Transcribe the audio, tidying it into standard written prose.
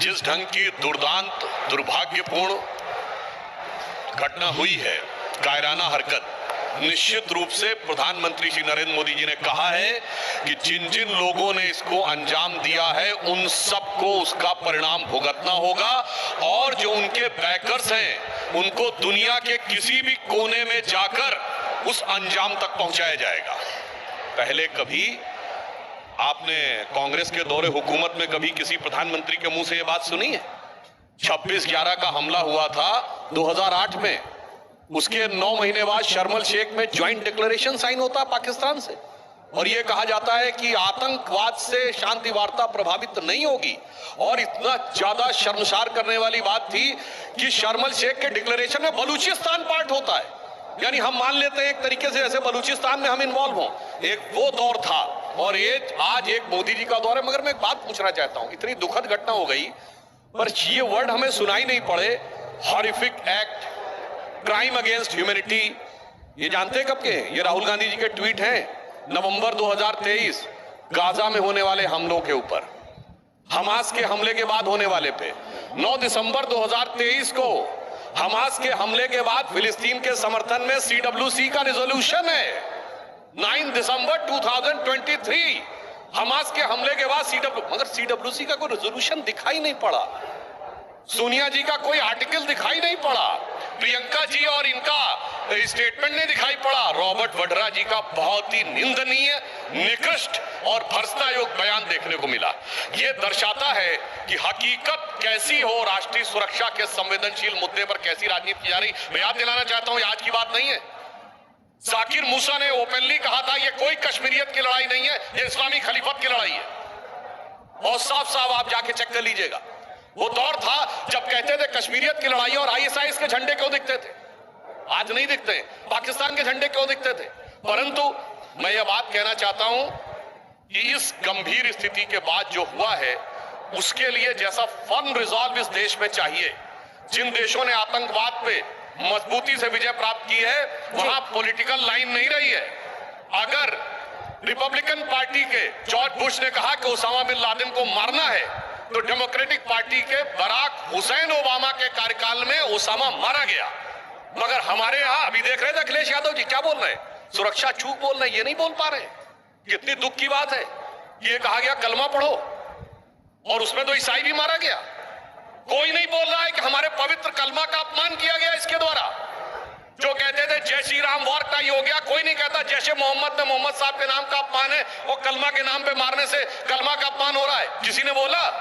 जिस ढंग की दुर्दांत दुर्भाग्यपूर्ण घटना हुई है, कायराना हरकत, निश्चित रूप से प्रधानमंत्री श्री नरेंद्र मोदी जी ने कहा है कि जिन जिन लोगों ने इसको अंजाम दिया है उन सबको उसका परिणाम भुगतना होगा और जो उनके बैकर्स हैं उनको दुनिया के किसी भी कोने में जाकर उस अंजाम तक पहुंचाया जाएगा। पहले कभी आपने कांग्रेस के दौरे हुकूमत में कभी किसी प्रधानमंत्री के मुंह से यह बात सुनी है? 26/11 का हमला हुआ था 2008 में, उसके 9 महीने बाद शर्म एल शेख में ज्वाइंट डिक्लेरेशन साइन होता है पाकिस्तान से और यह कहा जाता है कि आतंकवाद से शांति वार्ता प्रभावित नहीं होगी। और इतना ज्यादा शर्मसार करने वाली बात थी कि शर्म एल शेख के डिक्लेरेशन में बलूचिस्तान पार्ट होता है, यानी हम मान लेते हैं एक तरीके से जैसे बलूचिस्तान में हम इन्वॉल्व हों। एक वो दौर था और ये आज एक मोदी जी का दौर है। मगर मैं एक बात पूछना चाहता हूं, इतनी दुखद घटना हो गई पर ये वर्ड हमें सुनाई नहीं पड़े, horrific act, crime against humanity. ये जानते हैं कब के? ये राहुल गांधी जी के ट्वीट हैं नवंबर 2023 गाजा में होने वाले हमलों के ऊपर, हमास के हमले के बाद होने वाले पे। 9 दिसंबर 2023 को हमास के हमले के बाद फिलिस्तीन के समर्थन में CWC का रिजोल्यूशन है। 9 दिसंबर 2023 हमास के हमले के बाद मगर CWC का कोई रेजोल्यूशन दिखाई नहीं पड़ा, सोनिया जी का कोई आर्टिकल दिखाई नहीं पड़ा, प्रियंका जी और इनका स्टेटमेंट नहीं दिखाई पड़ा, रॉबर्ट वड्रा जी का बहुत ही निंदनीय, निकृष्ट और भर्त्सनायोग बयान देखने को मिला। यह दर्शाता है कि हकीकत कैसी हो, राष्ट्रीय सुरक्षा के संवेदनशील मुद्दे पर कैसी राजनीति की जा रही। मैं याद दिलाना चाहता हूं, आज की बात नहीं है। जाकिर मूसा ने ओपनली कहा था यह कोई कश्मीरियत की लड़ाई नहीं है, यह इस्लामी खलीफत की लड़ाई है। बहुत साफ साफ आप जाके चेक कर लीजिएगा। वो दौर था जब कहते थे कश्मीरियत की लड़ाई और ISIS के झंडे क्यों दिखते थे, आज नहीं दिखते। पाकिस्तान के झंडे क्यों दिखते थे? परंतु मैं यह बात कहना चाहता हूं कि इस गंभीर स्थिति के बाद जो हुआ है उसके लिए जैसा फर्म रिजॉल्व इस देश में चाहिए, जिन देशों ने आतंकवाद पे मजबूती से विजय प्राप्त की है वहां पॉलिटिकल लाइन नहीं रही है। अगर रिपब्लिकन पार्टी के जॉर्ज बुश ने कहा कि ओसामा बिन लादेन को मारना है तो डेमोक्रेटिक पार्टी के बराक हुसैन ओबामा के कार्यकाल में ओसामा मारा गया। मगर हमारे यहां अभी देख रहे थे अखिलेश यादव जी क्या बोल रहे हैं, सुरक्षा चूक बोल रहे हैं, ये नहीं बोल पा रहे। कितनी दुख की बात है, ये कहा गया कलमा पढ़ो और उसमें तो ईसाई भी मारा गया। कोई नहीं बोल रहा है कि हमारे पवित्र कलमा का अपमान किया गया इसके द्वारा। जो कहते थे जय श्री राम वॉर टाई हो गया, कोई नहीं कहता जैसे मोहम्मद में मोहम्मद साहब के नाम का अपमान है और कलमा के नाम पे मारने से कलमा का अपमान हो रहा है। किसी ने बोला?